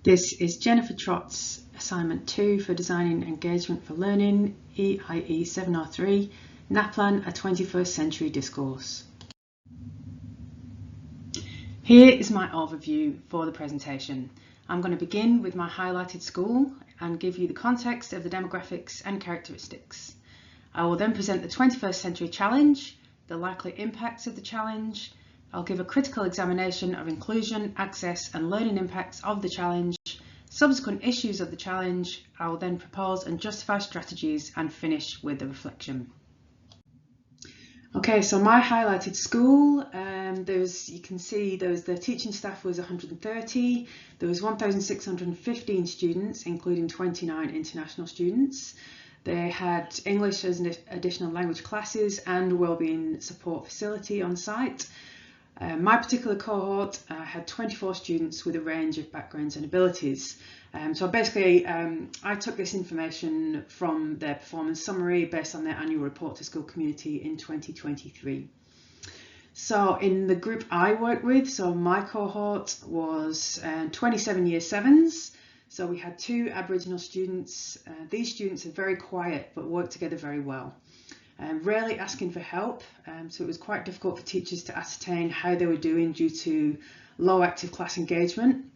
This is Jennifer Trott's assignment 2 for Designing Engagement for Learning, EIE703, NAPLAN, a 21st Century Discourse. Here is my overview for the presentation. I'm going to begin with my highlighted school and give you the context of the demographics and characteristics. I will then present the 21st Century Challenge, the likely impacts of the challenge. I'll give a critical examination of inclusion, access and learning impacts of the challenge, subsequent issues of the challenge. I will then propose and justify strategies and finish with the reflection. Okay, so my highlighted school, you can see the teaching staff was 130, there was 1,615 students, including 29 international students. They had English as additional language classes and wellbeing support facility on site. My particular cohort had 24 students with a range of backgrounds and abilities. So basically, I took this information from their performance summary based on their annual report to school community in 2023. So in the group I worked with, so my cohort was 27 year 7s. So we had 2 Aboriginal students. These students are very quiet but work together very well. Rarely asking for help, so it was quite difficult for teachers to ascertain how they were doing due to low active class engagement.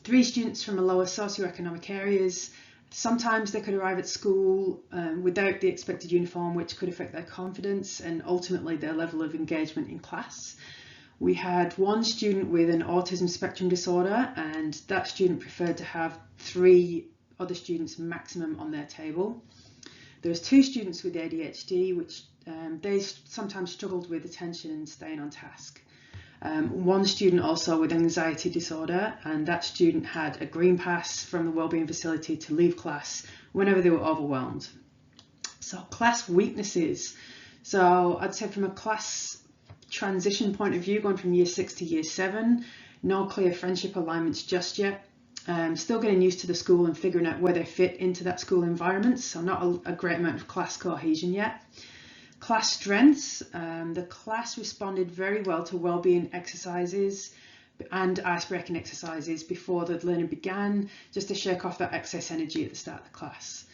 3 students from lower socioeconomic areas. Sometimes they could arrive at school without the expected uniform, which could affect their confidence and ultimately their level of engagement in class. We had 1 student with an autism spectrum disorder, and that student preferred to have 3 other students maximum on their table. There was 2 students with ADHD, which they sometimes struggled with attention and staying on task. 1 student also with anxiety disorder, and that student had a green pass from the wellbeing facility to leave class whenever they were overwhelmed. So class weaknesses. So I'd say from a class transition point of view, going from year 6 to year 7, no clear friendship alignments just yet. Still getting used to the school and figuring out where they fit into that school environment, so not a great amount of class cohesion yet. Class strengths, the class responded very well to wellbeing exercises and icebreaking exercises before the learning began, just to shake off that excess energy at the start of the class.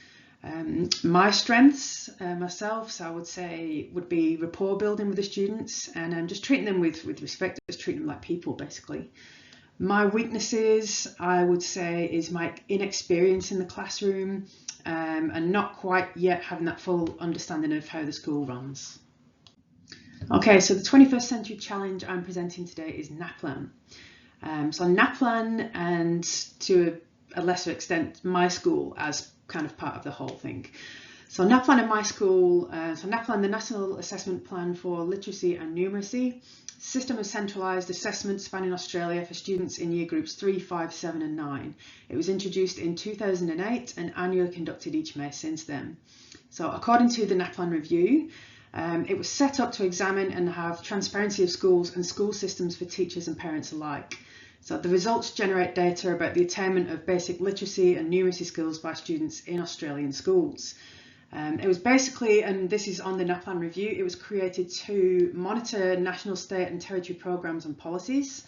My strengths myself, so I would say, would be rapport building with the students and just treating them with respect, just treating them like people basically. My weaknesses, I would say, is my inexperience in the classroom and not quite yet having that full understanding of how the school runs. Okay, so the 21st Century Challenge I'm presenting today is NAPLAN. So NAPLAN, and to a lesser extent, my school as kind of part of the whole thing. So NAPLAN and my school, so NAPLAN, the National Assessment Plan for Literacy and Numeracy, system of centralised assessment spanning Australia for students in year groups 3, 5, 7 and 9. It was introduced in 2008 and annually conducted each May since then. So according to the NAPLAN review, it was set up to examine and have transparency of schools and school systems for teachers and parents alike. So the results generate data about the attainment of basic literacy and numeracy skills by students in Australian schools. It was basically, and this is on the NAPLAN review, it was created to monitor national, state and territory programs and policies,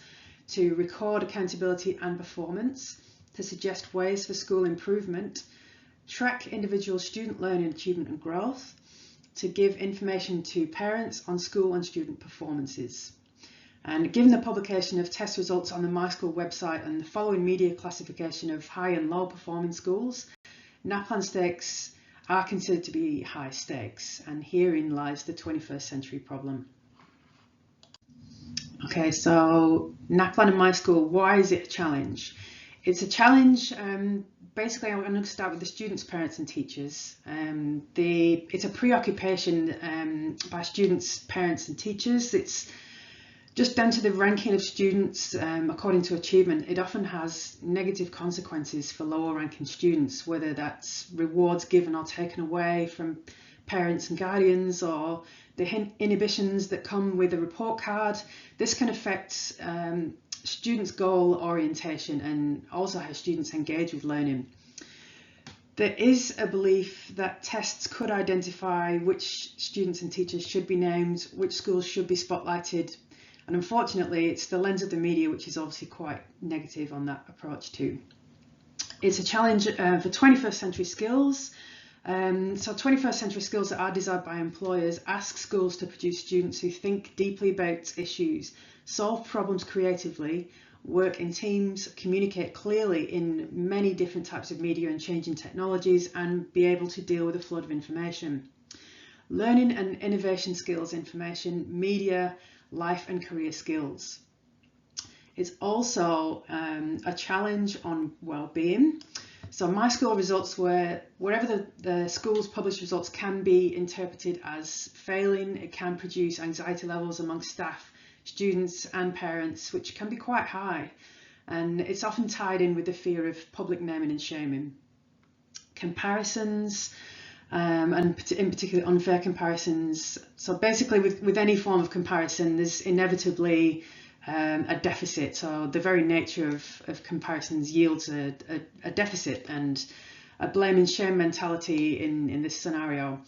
to record accountability and performance, to suggest ways for school improvement, track individual student learning, achievement and growth, to give information to parents on school and student performances. And given the publication of test results on the My School website and the following media classification of high and low performing schools, NAPLAN stakes are considered to be high stakes, and herein lies the 21st century problem. Okay, so NAPLAN and my school, why is it a challenge? It's a challenge, basically I'm going to start with the students, parents and teachers. It's a preoccupation by students, parents and teachers. It's just down to the ranking of students according to achievement. It often has negative consequences for lower ranking students, whether that's rewards given or taken away from parents and guardians, or the inhibitions that come with a report card. This can affect students' goal orientation and also how students engage with learning. There is a belief that tests could identify which students and teachers should be named, which schools should be spotlighted. And unfortunately, it's the lens of the media which is obviously quite negative on that approach too. It's a challenge for 21st century skills. So 21st century skills that are desired by employers ask schools to produce students who think deeply about issues, solve problems creatively, work in teams, communicate clearly in many different types of media and changing technologies, and be able to deal with a flood of information. Learning and innovation skills, information, media, life and career skills. It's also a challenge on well-being. So my school results were, wherever the school's published results can be interpreted as failing, it can produce anxiety levels among staff, students and parents, which can be quite high. And it's often tied in with the fear of public naming and shaming. Comparisons, and in particular unfair comparisons. So basically with any form of comparison, there's inevitably a deficit. So the very nature of comparisons yields a deficit, and a blame and shame mentality in this scenario.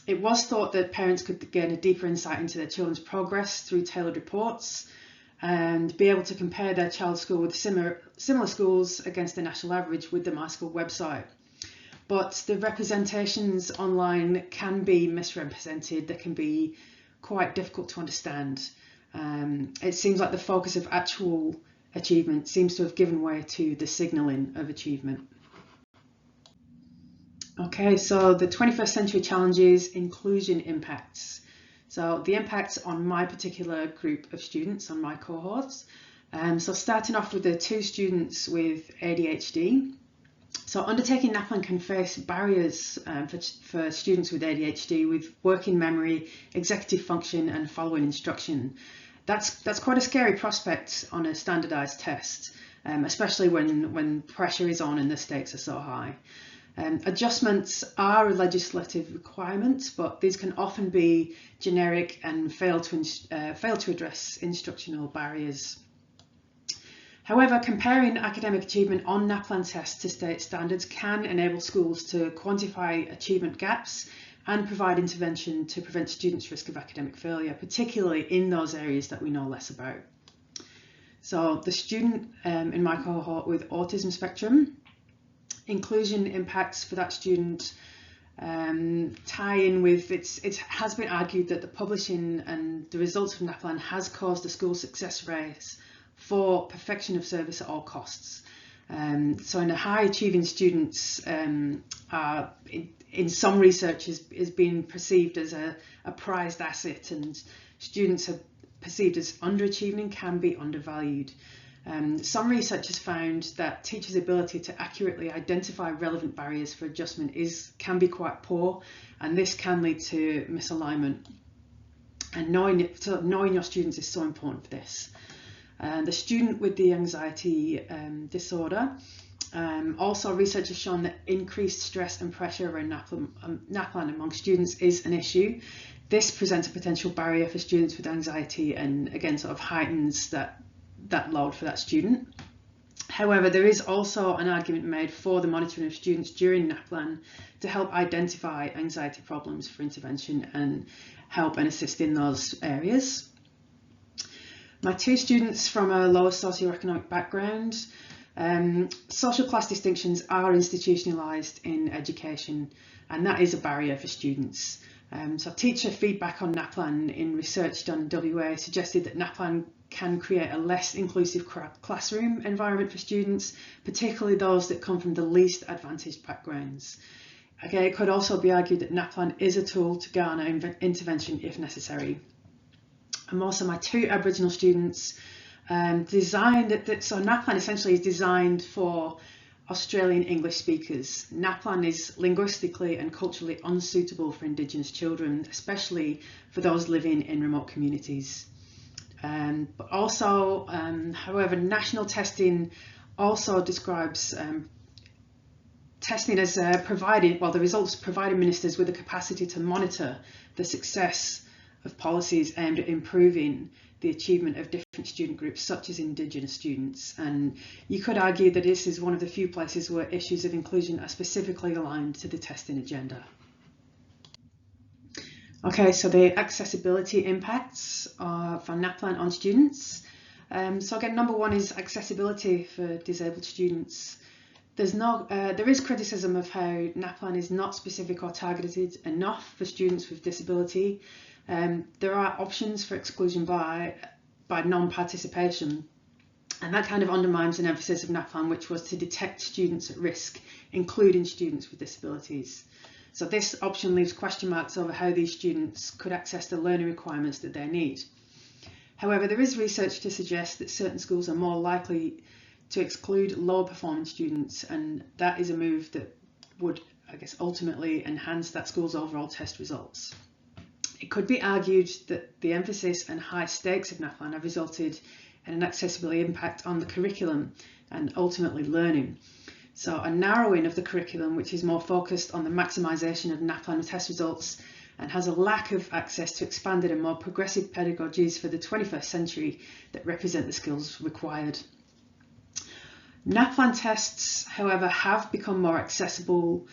It was thought that parents could gain a deeper insight into their children's progress through tailored reports and be able to compare their child's school with similar schools against the national average with the My School website. But the representations online can be misrepresented. They can be quite difficult to understand. It seems like the focus of actual achievement seems to have given way to the signalling of achievement. Okay, so the 21st century challenges, inclusion impacts. So the impacts on my particular group of students, on my cohorts. So starting off with the 2 students with ADHD. So undertaking NAPLAN can face barriers for students with ADHD with working memory, executive function and following instruction. That's quite a scary prospect on a standardised test, especially when pressure is on and the stakes are so high. Adjustments are a legislative requirement, but these can often be generic and fail to address instructional barriers. However, comparing academic achievement on NAPLAN tests to state standards can enable schools to quantify achievement gaps and provide intervention to prevent students' risk of academic failure, particularly in those areas that we know less about. So the student in my cohort with autism spectrum, inclusion impacts for that student tie in with, it has been argued that the publishing and the results from NAPLAN has caused a school success rate for perfection of service at all costs. So in a high achieving students are in some research is being perceived as a prized asset, and students are perceived as underachieving can be undervalued. Some research has found that teachers' ability to accurately identify relevant barriers for adjustment can be quite poor, and this can lead to misalignment. And knowing your students is so important for this. The student with the anxiety disorder, also research has shown that increased stress and pressure around NAPLAN among students is an issue. This presents a potential barrier for students with anxiety, and again sort of heightens that load for that student. However, there is also an argument made for the monitoring of students during NAPLAN to help identify anxiety problems for intervention and help and assist in those areas. My 2 students from a lower socioeconomic background, social class distinctions are institutionalised in education, and that is a barrier for students. So teacher feedback on NAPLAN in research done in WA suggested that NAPLAN can create a less inclusive classroom environment for students, particularly those that come from the least advantaged backgrounds. Okay, it could also be argued that NAPLAN is a tool to garner intervention if necessary. And also my 2 Aboriginal students so NAPLAN essentially is designed for Australian English speakers. NAPLAN is linguistically and culturally unsuitable for Indigenous children, especially for those living in remote communities. But also, however, national testing also describes testing as the results providing ministers with the capacity to monitor the success of policies aimed at improving the achievement of different student groups, such as Indigenous students. And you could argue that this is one of the few places where issues of inclusion are specifically aligned to the testing agenda. Okay, so the accessibility impacts for NAPLAN on students. So again, number 1 is accessibility for disabled students. There is criticism of how NAPLAN is not specific or targeted enough for students with disability. There are options for exclusion by non-participation, and that kind of undermines an emphasis of NAPLAN, which was to detect students at risk, including students with disabilities. So this option leaves question marks over how these students could access the learning requirements that they need. However, there is research to suggest that certain schools are more likely to exclude lower performing students, and that is a move that would, I guess, ultimately enhance that school's overall test results. It could be argued that the emphasis and high stakes of NAPLAN have resulted in an accessibility impact on the curriculum and ultimately learning. So a narrowing of the curriculum, which is more focused on the maximisation of NAPLAN test results and has a lack of access to expanded and more progressive pedagogies for the 21st century that represent the skills required. NAPLAN tests, however, have become more accessible.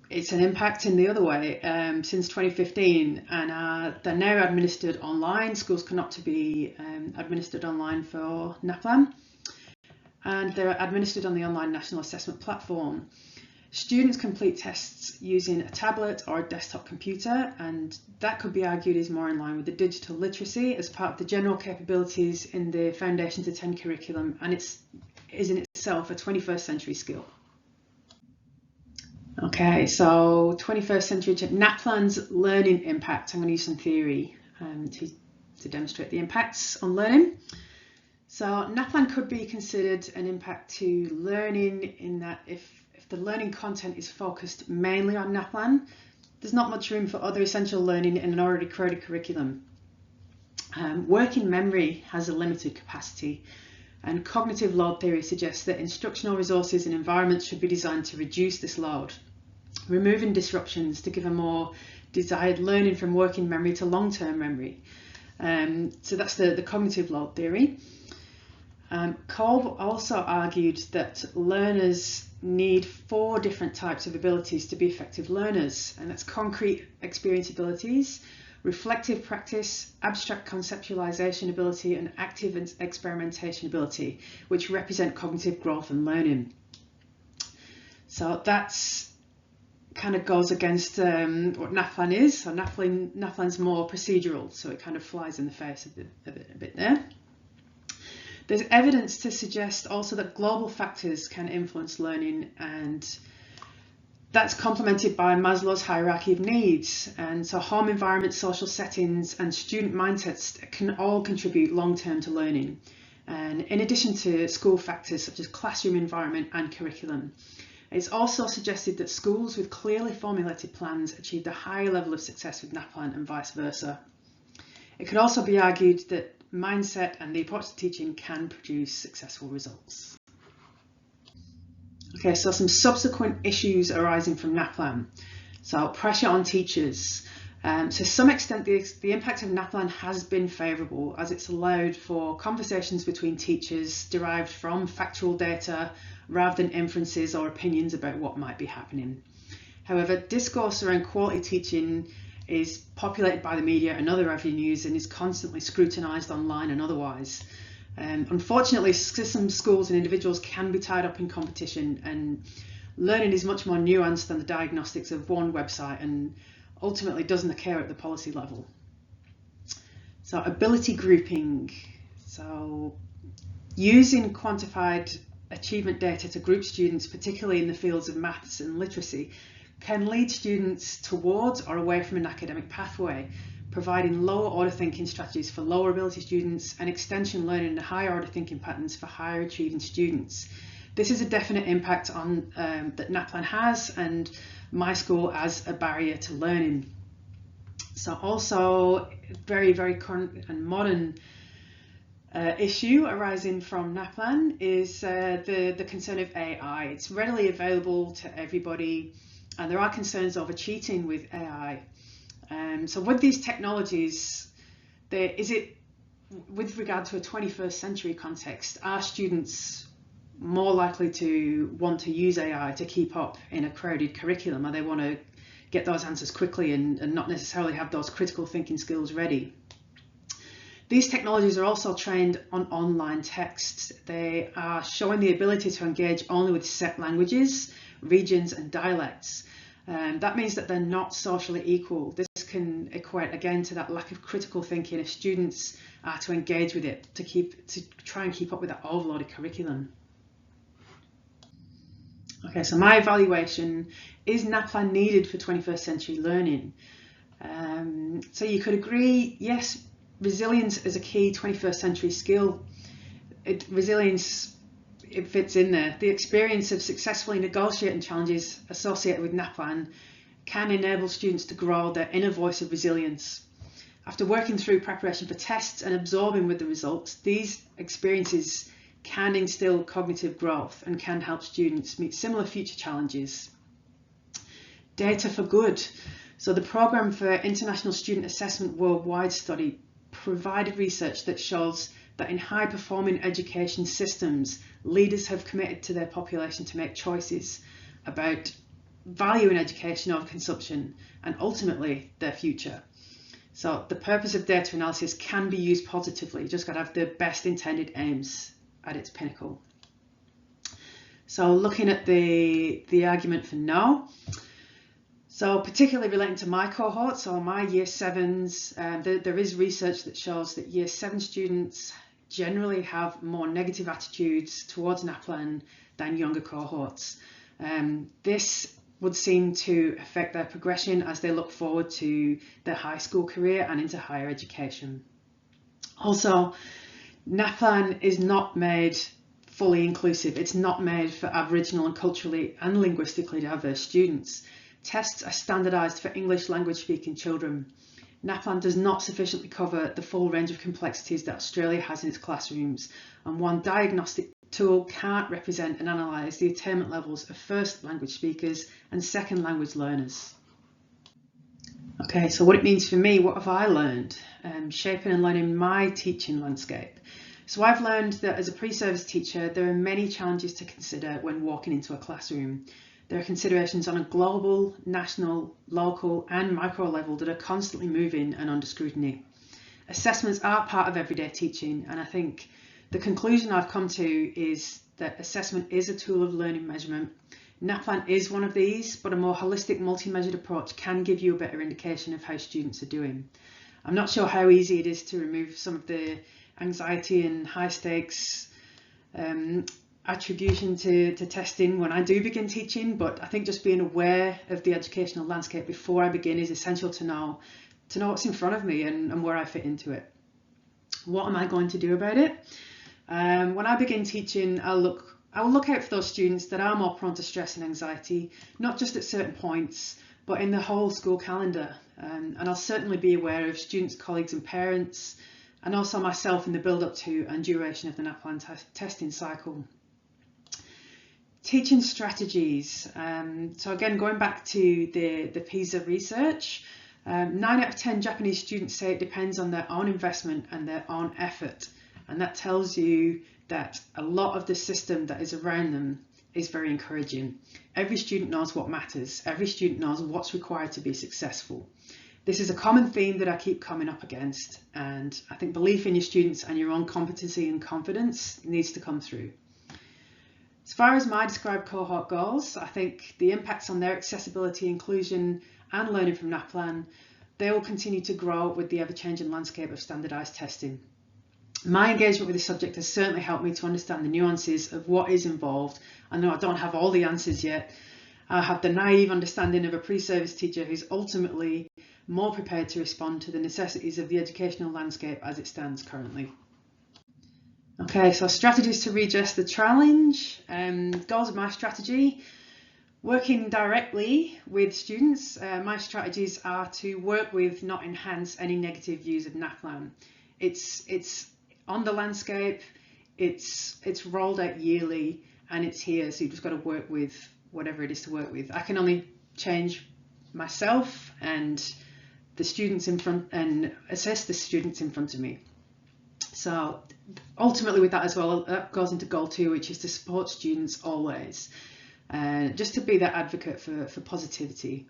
It's an impact in the other way since 2015, and they're now administered online. Schools can opt to be administered online for NAPLAN, and they're administered on the online national assessment platform. Students complete tests using a tablet or a desktop computer, and that could be argued is more in line with the digital literacy as part of the general capabilities in the Foundation to 10 curriculum, and it is in itself a 21st century skill. Okay, so 21st century NAPLAN's learning impact. I'm going to use some theory to demonstrate the impacts on learning. So NAPLAN could be considered an impact to learning in that if the learning content is focused mainly on NAPLAN, there's not much room for other essential learning in an already crowded curriculum. Working memory has a limited capacity, and cognitive load theory suggests that instructional resources and environments should be designed to reduce this load, removing disruptions to give a more desired learning from working memory to long-term memory. So that's the cognitive load theory. Kolb also argued that learners need 4 different types of abilities to be effective learners, and that's concrete experience abilities, reflective practice, abstract conceptualization ability, and active experimentation ability, which represent cognitive growth and learning. So that's kind of goes against what NAPLAN is. So NAPLAN's more procedural, so it kind of flies in the face of it a bit there. There's evidence to suggest also that global factors can influence learning, and that's complemented by Maslow's hierarchy of needs. And so home environment, social settings, and student mindsets can all contribute long-term to learning. And in addition to school factors such as classroom environment and curriculum, it's also suggested that schools with clearly formulated plans achieved a higher level of success with NAPLAN and vice versa. It could also be argued that mindset and the approach to teaching can produce successful results. Okay, so some subsequent issues arising from NAPLAN. So pressure on teachers. To some extent, the impact of NAPLAN has been favourable, as it's allowed for conversations between teachers derived from factual data rather than inferences or opinions about what might be happening. However, discourse around quality teaching is populated by the media and other avenues and is constantly scrutinised online and otherwise. Unfortunately, some schools and individuals can be tied up in competition, and learning is much more nuanced than the diagnostics of one website and ultimately doesn't occur at the policy level. So ability grouping. So using quantified achievement data to group students, particularly in the fields of maths and literacy, can lead students towards or away from an academic pathway, providing lower order thinking strategies for lower ability students and extension learning and higher order thinking patterns for higher achieving students. This is a definite impact on that NAPLAN has, and my school as a barrier to learning. So also very, very current and modern issue arising from NAPLAN is the concern of AI. It's readily available to everybody, and there are concerns over cheating with AI. So with these technologies, with regard to a 21st century context, are students more likely to want to use AI to keep up in a crowded curriculum, or they want to get those answers quickly and not necessarily have those critical thinking skills ready? These technologies are also trained on online texts. They are showing the ability to engage only with set languages, regions and dialects. That means that they're not socially equal. This can equate again to that lack of critical thinking if students are to engage with it, to try and keep up with that overloaded curriculum. Okay, so my evaluation, is NAPLAN needed for 21st century learning? So you could agree, yes, resilience is a key 21st century skill. Resilience, it fits in there. The experience of successfully negotiating challenges associated with NAPLAN can enable students to grow their inner voice of resilience. After working through preparation for tests and absorbing with the results, these experiences can instill cognitive growth and can help students meet similar future challenges. Data for good. So the Programme for International Student Assessment Worldwide study provided research that shows that in high-performing education systems, leaders have committed to their population to make choices about valuing education over consumption and ultimately their future. So the purpose of data analysis can be used positively. You just got to have the best intended aims at its pinnacle. So looking at the argument for no. So particularly relating to my cohort, so my year 7s, there is research that shows that year 7 students generally have more negative attitudes towards NAPLAN than younger cohorts. This would seem to affect their progression as they look forward to their high school career and into higher education. Also, NAPLAN is not made fully inclusive. It's not made for Aboriginal and culturally and linguistically diverse students. Tests are standardised for English language speaking children. NAPLAN does not sufficiently cover the full range of complexities that Australia has in its classrooms, and one diagnostic tool can't represent and analyse the attainment levels of first language speakers and second language learners. Okay, so what it means for me, what have I learned? Shaping and learning my teaching landscape. So I've learned that as a pre-service teacher, there are many challenges to consider when walking into a classroom. There are considerations on a global, national, local and micro level that are constantly moving and under scrutiny. Assessments are part of everyday teaching, and I think the conclusion I've come to is that assessment is a tool of learning measurement. NAPLAN is one of these, but a more holistic multi-measured approach can give you a better indication of how students are doing. I'm not sure how easy it is to remove some of the anxiety and high stakes attribution to testing when I do begin teaching, but I think just being aware of the educational landscape before I begin is essential to know what's in front of me and where I fit into it. What am I going to do about it? When I begin teaching, I will look out for those students that are more prone to stress and anxiety, not just at certain points, but in the whole school calendar. And I'll certainly be aware of students, colleagues and parents, and also myself in the build-up to and duration of the NAPLAN testing cycle. Teaching strategies. So again, going back to the PISA research, 9 out of 10 Japanese students say it depends on their own investment and their own effort. And that tells you that a lot of the system that is around them is very encouraging. Every student knows what matters. Every student knows what's required to be successful. This is a common theme that I keep coming up against, and I think belief in your students and your own competency and confidence needs to come through. As far as my described cohort goes, I think the impacts on their accessibility, inclusion and learning from NAPLAN, they will continue to grow with the ever-changing landscape of standardised testing. My engagement with the subject has certainly helped me to understand the nuances of what is involved. I know I don't have all the answers yet. I have the naive understanding of a pre-service teacher who's ultimately more prepared to respond to the necessities of the educational landscape as it stands currently. Okay, so strategies to redress the challenge. Goals of my strategy. Working directly with students, my strategies are to work with, not enhance, any negative views of NAPLAN. It's on the landscape, it's rolled out yearly, and it's here, so you've just got to work with whatever it is to work with. I can only change myself and the students in front and assess the students in front of me. So ultimately with that as well, that goes into goal 2, which is to support students always, just to be that advocate for positivity.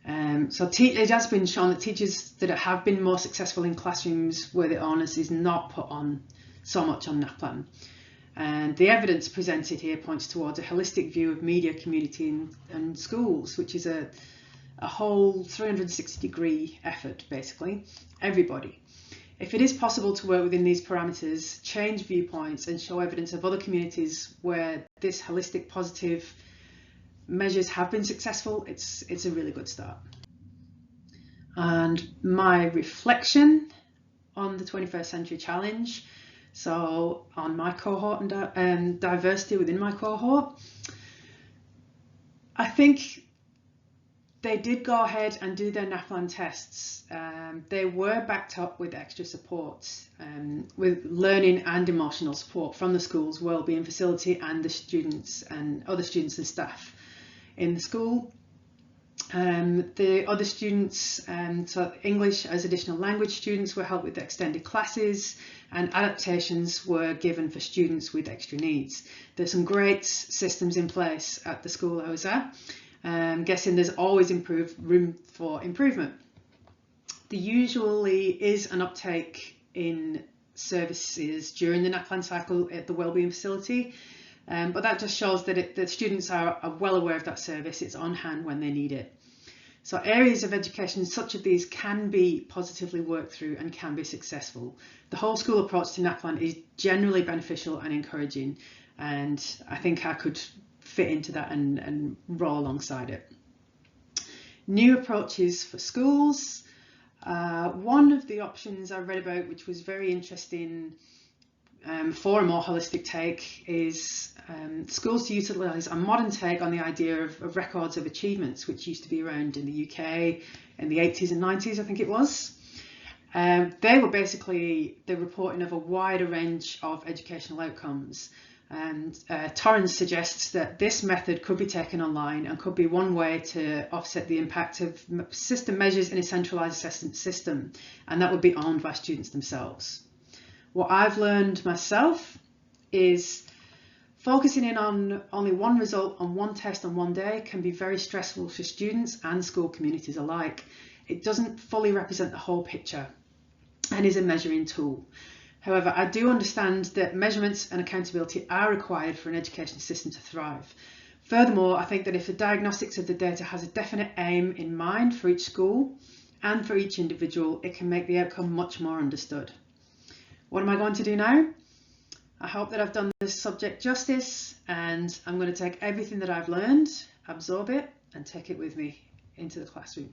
So it has been shown that teachers that have been more successful in classrooms where the onus is not put on so much on NAPLAN. And the evidence presented here points towards a holistic view of media, community and schools, which is a whole 360-degree effort, basically, everybody. If it is possible to work within these parameters, change viewpoints and show evidence of other communities where this holistic positive measures have been successful, it's a really good start. And my reflection on the 21st Century Challenge, so on my cohort and diversity within my cohort, I think they did go ahead and do their NAPLAN tests. They were backed up with extra support, with learning and emotional support from the school's wellbeing facility and the students and other students and staff in the school. The other students, so English as additional language students, were helped with extended classes, and adaptations were given for students with extra needs. There's some great systems in place at the school I was at. I'm guessing there's always room for improvement. There usually is an uptake in services during the NAPLAN cycle at the wellbeing facility, but that just shows that the students are well aware of that service. It's on hand when they need it. So areas of education such as these can be positively worked through and can be successful. The whole school approach to NAPLAN is generally beneficial and encouraging, and I think I could fit into that and roll alongside it. New approaches for schools. One of the options I read about, which was very interesting for a more holistic take, is schools to utilise a modern take on the idea of records of achievements, which used to be around in the UK in the 80s and 90s, I think it was. They were basically the reporting of a wider range of educational outcomes. And Torrens suggests that this method could be taken online and could be one way to offset the impact of system measures in a centralised assessment system, and that would be owned by students themselves. What I've learned myself is focusing in on only one result on one test on one day can be very stressful for students and school communities alike. It doesn't fully represent the whole picture and is a measuring tool. However, I do understand that measurements and accountability are required for an education system to thrive. Furthermore, I think that if the diagnostics of the data has a definite aim in mind for each school and for each individual, it can make the outcome much more understood. What am I going to do now? I hope that I've done this subject justice, and I'm going to take everything that I've learned, absorb it, and take it with me into the classroom.